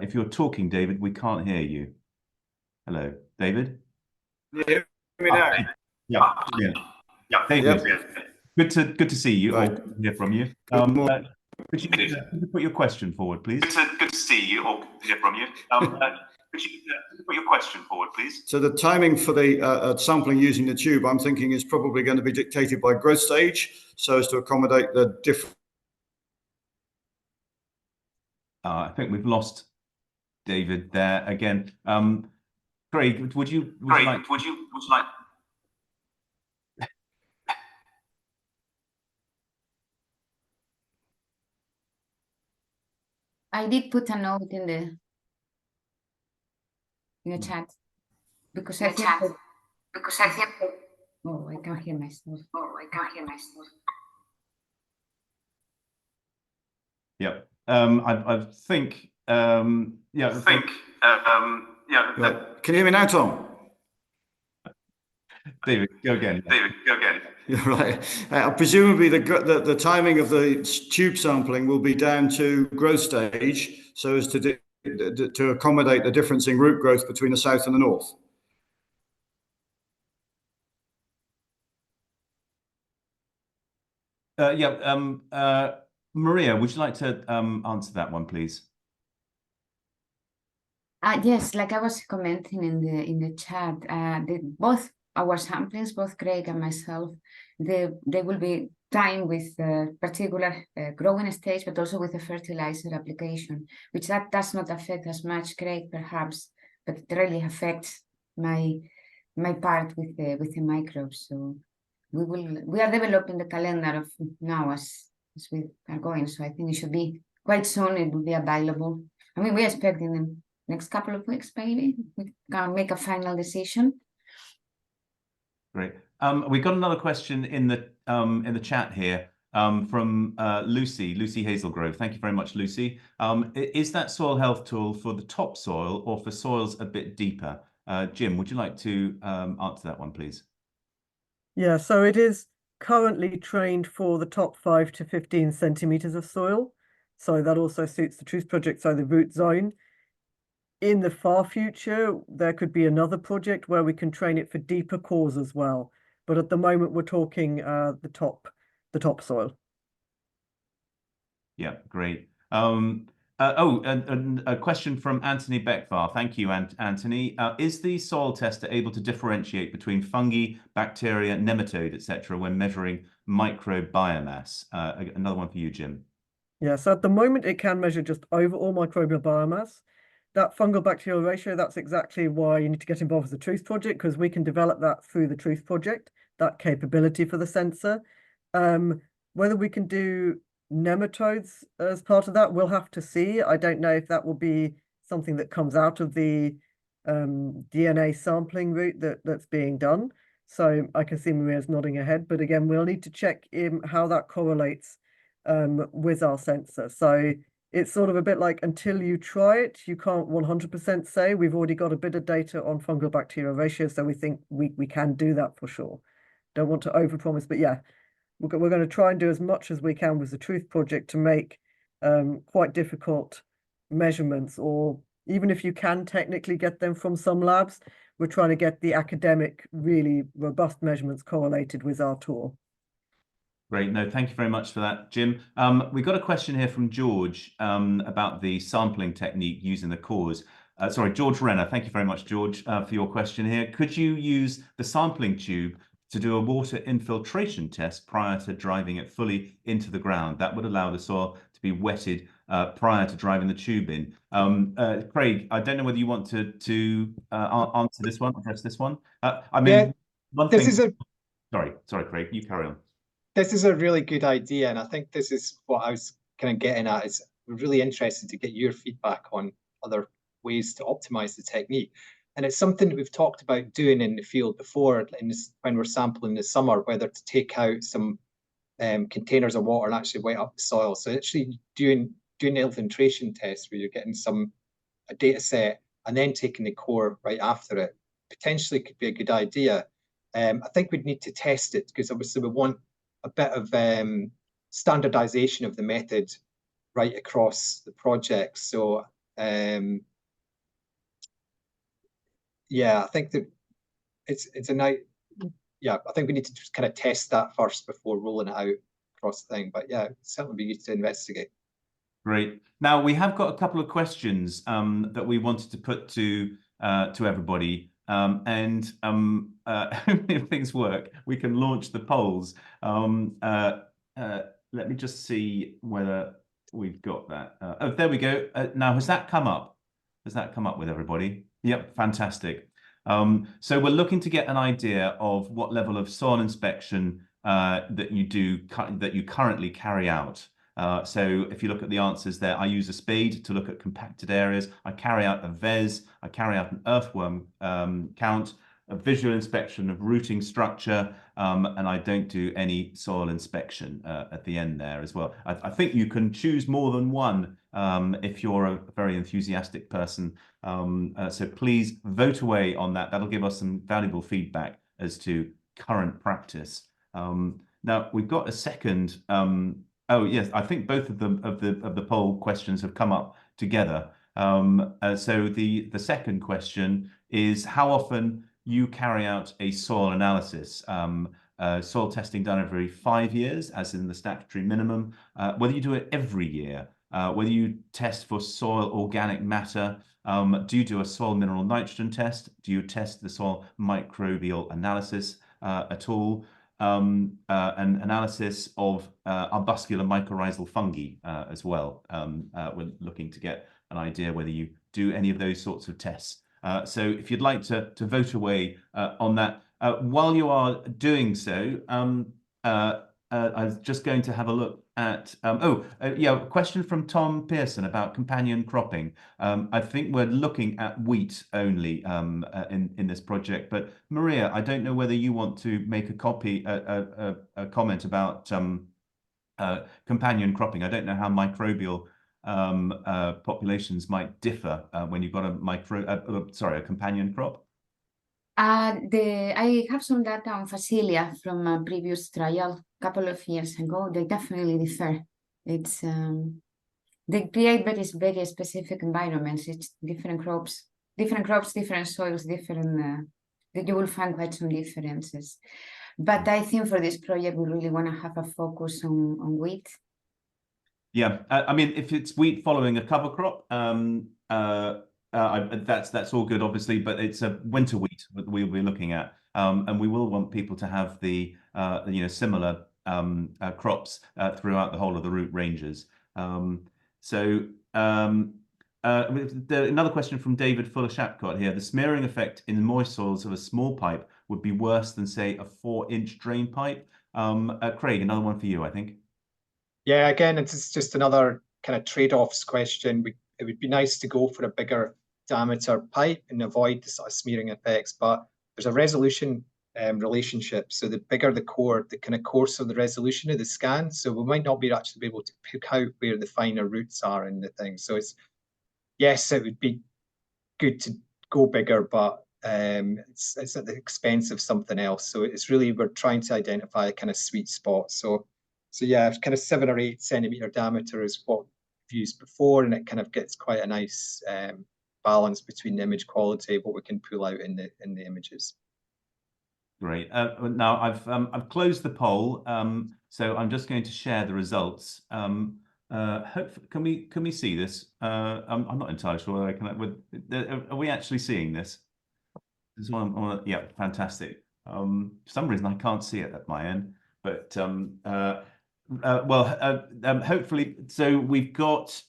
If you're talking, David, we can't hear you. Hello, David? You hear me now? Yeah. David, Yep. good to see you, Right. or hear from you. Good morning. Could you put your question forward, please? Good to see you, or hear from you. Could you put your question forward, please? So the timing for the sampling using the tube, I'm thinking, is probably going to be dictated by growth stage, so as to accommodate the different. I think we've lost David there again. Craig, would you like? I did put a note in the chat because I think oh, I can't hear myself. Yeah. I think. Yeah. Right. Can you hear me now, Tom? David, go again. You're right. Presumably, the timing of the tube sampling will be down to growth stage, so as to accommodate the difference in root growth between the south and the north. Maria, would you like to answer that one, please? Yes, like I was commenting in the chat, both our samplings, both Craig and myself, they will be timed with a particular growing stage, but also with a fertilizer application, which that does not affect as much Craig, perhaps, but it really affects my part with the microbes. So we are developing the calendar of now as we are going. So I think it should be quite soon. It will be available. I mean, we expect in the next couple of weeks, maybe we can make a final decision. Great. We got another question in the chat here from Lucy Hazelgrove. Thank you very much, Lucy. Is that soil health tool for the topsoil or for soils a bit deeper? Jim, would you like to answer that one, please? Yeah, so it is currently trained for the top 5 to 15 centimeters of soil. So that also suits the Truth Project, so the root zone. In the far future, there could be another project where we can train it for deeper cores as well. But at the moment, we're talking the topsoil. Yeah, great. And a question from Anthony Beckvar. Thank you, Anthony. Is the soil tester able to differentiate between fungi, bacteria, nematode, etc., when measuring microbe biomass? Another one for you, Jim. Yeah, so at the moment, it can measure just overall microbial biomass. That fungal bacterial ratio, that's exactly why you need to get involved with the Truth Project, because we can develop that through the Truth Project, that capability for the sensor. Whether we can do nematodes as part of that, we'll have to see. I don't know if that will be something that comes out of the DNA sampling route that's being done. So I can see Maria's nodding her head, but again, we'll need to check how that correlates with our sensor. So it's sort of a bit like until you try it, you can't 100% say. We've already got a bit of data on fungal bacterial ratio, so we think we can do that for sure. Don't want to overpromise, but yeah, we're going to try and do as much as we can with the Truth Project to make quite difficult measurements, or even if you can technically get them from some labs, we're trying to get the academic, really robust measurements correlated with our tool. Great. No, thank you very much for that, Jim. We've got a question here from George about the sampling technique using the cores. sorry, George Renner. Thank you very much, George, for your question here. Could you use the sampling tube to do a water infiltration test prior to driving it fully into the ground? That would allow the soil to be wetted prior to driving the tube in. Craig, I don't know whether you want to answer this one, address this one. I mean, Yeah, one this thing. is a Sorry, Craig, you carry on. this is a really good idea, and I think this is what I was kind of getting at. Is we're really interested to get your feedback on other ways to optimize the technique. And it's something that we've talked about doing in the field before when we're sampling the summer, whether to take out some containers of water and actually wet up the soil. So actually doing the infiltration test where you're getting a data set and then taking the core right after it potentially could be a good idea. I think we'd need to test it because obviously we want a bit of standardization of the method right across the project. So yeah, I think that it's a nice, yeah, I think we need to just kind of test that first before rolling it out across the thing. But yeah, it's certainly be used to investigate. Great. Now we have got a couple of questions that we wanted to put to everybody. If things work, we can launch the polls. Let me just see whether we've got that. Oh, there we go. Now, has that come up? Has that come up with everybody? Yep, fantastic. So we're looking to get an idea of what level of soil inspection that you currently carry out. So if you look at the answers there, I use a spade to look at compacted areas. I carry out a VES. I carry out an earthworm count, a visual inspection of rooting structure, and I don't do any soil inspection at the end there as well. I think you can choose more than one if you're a very enthusiastic person. So please vote away on that. That'll give us some valuable feedback as to current practice. Now we've got a second. Oh yes, I think both of them of the poll questions have come up together. So the second question is how often you carry out a soil analysis. Soil testing done every 5 years, as in the statutory minimum. Whether you do it every year, whether you test for soil organic matter, do you do a soil mineral nitrogen test? Do you test the soil microbial analysis at all? An analysis of arbuscular mycorrhizal fungi as well. We're looking to get an idea whether you do any of those sorts of tests. So if you'd like to vote away on that, while you are doing so, I was just going to have a look at, yeah, a question from Tom Pearson about companion cropping. I think we're looking at wheat only in this project, but Maria, I don't know whether you want to make a comment about companion cropping. I don't know how microbial populations might differ when you've got a companion crop. I have some data on Phacelia from a previous trial a couple of years ago. They definitely differ. It's they create very specific environments. It's different crops, different soils, different. You will find quite some differences. But I think for this project, we really want to have a focus on wheat. Yeah, I mean, if it's wheat following a cover crop, that's all good, obviously, but it's a winter wheat that we'll be looking at, and we will want people to have the similar crops throughout the whole of the root ranges. Another question from David Fuller-Shapcott here: the smearing effect in moist soils of a small pipe would be worse than, say, a 4-inch drain pipe. Craig, another one for you, I think. Yeah, again, it's just another kind of trade-offs question. It would be nice to go for a bigger diameter pipe and avoid the sort of smearing effects, but there's a resolution relationship. So the bigger the core, the kind of coarser the resolution of the scan. So we might not be actually be able to pick out where the finer roots are in the thing. So yes, it would be good to go bigger, but it's at the expense of something else. So it's really, we're trying to identify a kind of sweet spot. So yeah, kind of 7 or 8 centimeter diameter is what we've used before, and it kind of gets quite a nice balance between the image quality, what we can pull out in the images. Great. Now I've closed the poll, so I'm just going to share the results. Hopefully, can we see this? I'm not entirely sure. Are we actually seeing this? This one, yeah, fantastic. For some reason I can't see it at my end, but hopefully. So we've got.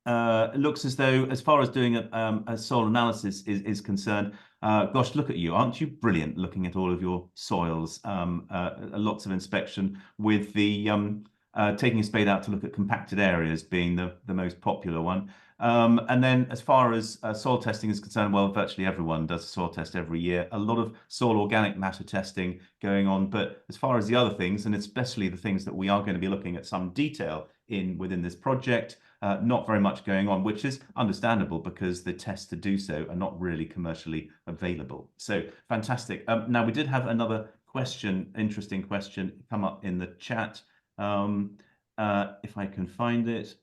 It looks as though, as far as doing a soil analysis is concerned, gosh, look at you. Aren't you brilliant looking at all of your soils? Lots of inspection with the taking a spade out to look at compacted areas being the most popular one. And then as far as soil testing is concerned, well, virtually everyone does a soil test every year. A lot of soil organic matter testing going on. But as far as the other things, and especially the things that we are going to be looking at some detail within this project, not very much going on, which is understandable because the tests to do so are not really commercially available. So fantastic. Now, we did have another question, interesting question, come up in the chat. If I can find it.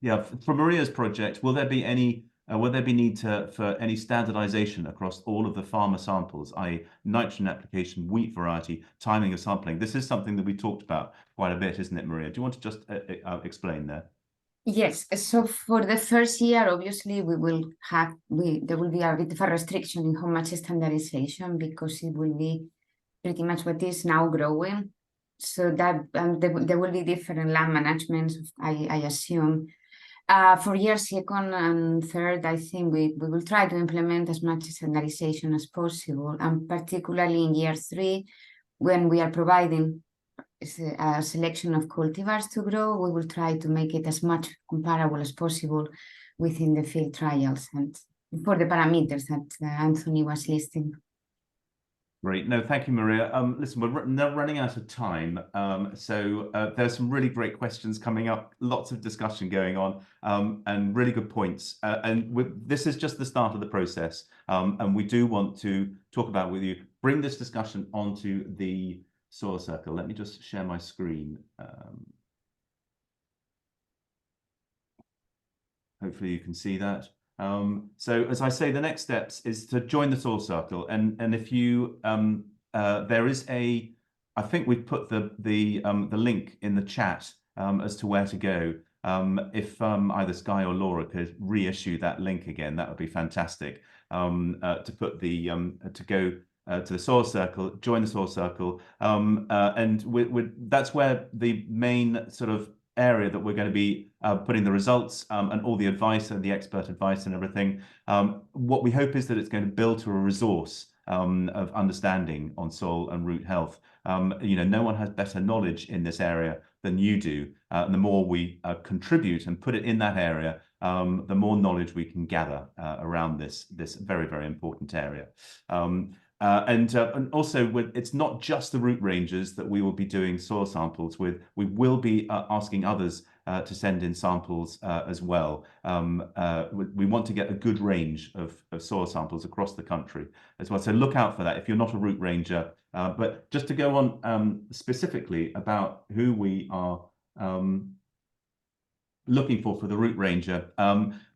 Yeah, for Maria's project, will there be any need for any standardization across all of the farmer samples, i.e. nitrogen application, wheat variety, timing of sampling? This is something that we talked about quite a bit, isn't it, Maria? Do you want to just explain there? Yes, so for the first year, obviously, there will be a bit of a restriction in how much standardization, because it will be pretty much what is now growing. So that there will be different land management, I assume. For year second and third, I think we will try to implement as much standardization as possible, and particularly in year 3, when we are providing a selection of cultivars to grow, we will try to make it as much comparable as possible within the field trials and for the parameters that Anthony was listing. Great. No, thank you, Maria. Listen, we're now running out of time. So there's some really great questions coming up, lots of discussion going on, and really good points. This is just the start of the process. And we do want to talk about with you, bring this discussion onto the soil circle. Let me just share my screen. Hopefully you can see that. So as I say, the next steps is to join the soil circle, and if you there is I think we've put the link in the chat as to where to go. If either Sky or Laura could reissue that link again, that would be fantastic. To put the to go to the soil circle, join the soil circle, and that's where the main sort of area that we're going to be putting the results and all the advice and the expert advice and everything. What we hope is that it's going to build to a resource of understanding on soil and root health. You know, no one has better knowledge in this area than you do. And the more we contribute and put it in that area, the more knowledge we can gather around this very, very important area. And also, it's not just the root rangers that we will be doing soil samples with. We will be asking others to send in samples as well. We want to get a good range of soil samples across the country as well. So look out for that if you're not a root ranger. But just to go on specifically about who we are looking for the root ranger,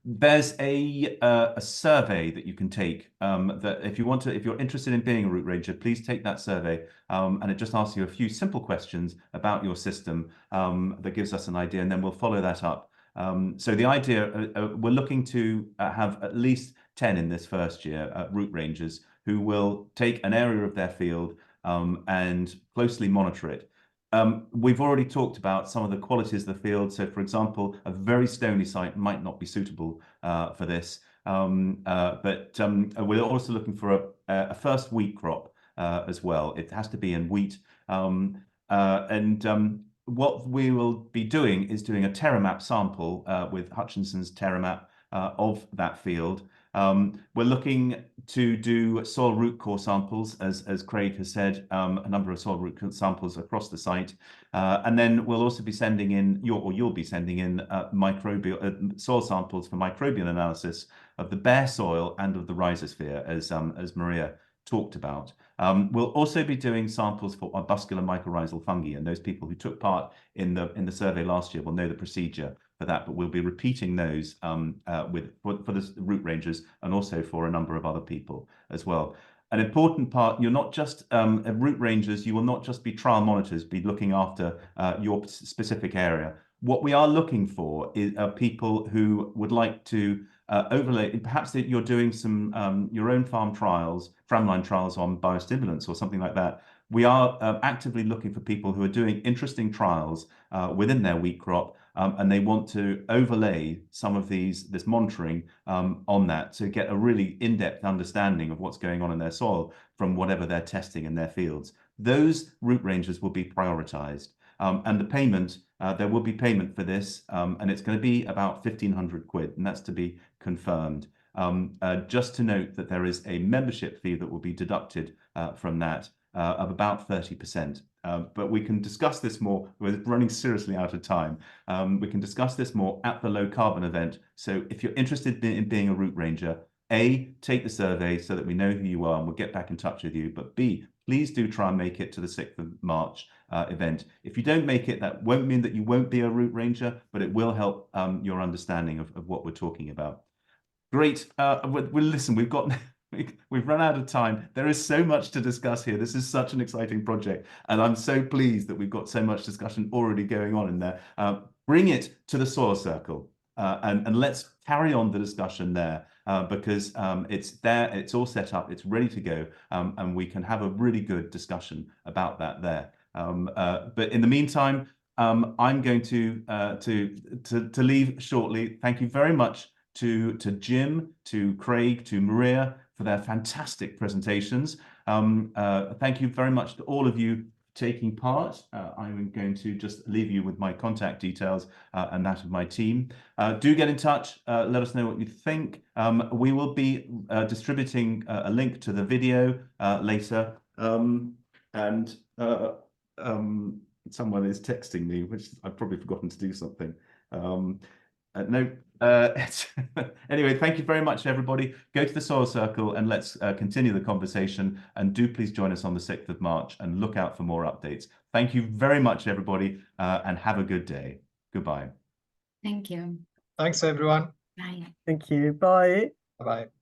there's a survey that you can take that if you're interested in being a root ranger, please take that survey, and it just asks you a few simple questions about your system that gives us an idea, and then we'll follow that up. So the idea, we're looking to have at least 10 in this first year, root rangers, who will take an area of their field and closely monitor it. We've already talked about some of the qualities of the field. So, for example, a very stony site might not be suitable for this. But we're also looking for a first wheat crop as well. It has to be in wheat. What we will be doing is doing a TerraMap sample with Hutchinson's TerraMap of that field. We're looking to do soil root core samples, as Craig has said, a number of soil root samples across the site. And then we'll also be sending in, you'll be sending in microbial soil samples for microbial analysis of the bare soil and of the rhizosphere, as Maria talked about. We'll also be doing samples for arbuscular mycorrhizal fungi, and those people who took part in the survey last year will know the procedure. for that, but we'll be repeating those for the root rangers and also for a number of other people as well. An important part, you're not just root rangers, you will not just be trial monitors, be looking after your specific area. What we are looking for is people who would like to overlay, perhaps that you're doing some your own framline trials on biostimulants or something like that. We are actively looking for people who are doing interesting trials within their wheat crop, and they want to overlay some of this monitoring on that to get a really in-depth understanding of what's going on in their soil from whatever they're testing in their fields. Those root rangers will be prioritized. And the payment, there will be payment for this, and it's going to be about 1,500 quid, and that's to be confirmed. Just to note that there is a membership fee that will be deducted from that of about 30%. But we can discuss this more. We're running seriously out of time. We can discuss this more at the low carbon event. So if you're interested in being a root ranger, A, take the survey so that we know who you are and we'll get back in touch with you. But B, please do try and make it to the 6th of March event. If you don't make it, that won't mean that you won't be a root ranger, but it will help your understanding of what we're talking about. Great. Well, listen, we've run out of time. There is so much to discuss here. This is such an exciting project, and I'm so pleased that we've got so much discussion already going on in there. Bring it to the Soil Circle and let's carry on the discussion there. Because it's there, it's all set up, it's ready to go, and we can have a really good discussion about that there. But in the meantime, I'm going to leave shortly. Thank you very much to Jim, to Craig, to Maria for their fantastic presentations. Thank you very much to all of you taking part. I'm going to just leave you with my contact details and that of my team. Do get in touch, let us know what you think. We will be distributing a link to the video later, and someone is texting me, which I've probably forgotten to do something. Anyway, thank you very much, everybody. Go to the Soil Circle and let's continue the conversation. And do please join us on the 6th of March and look out for more updates. Thank you very much, everybody, and have a good day. Goodbye. Thank you. Thanks, everyone. Bye. Thank you. Bye. Bye-bye.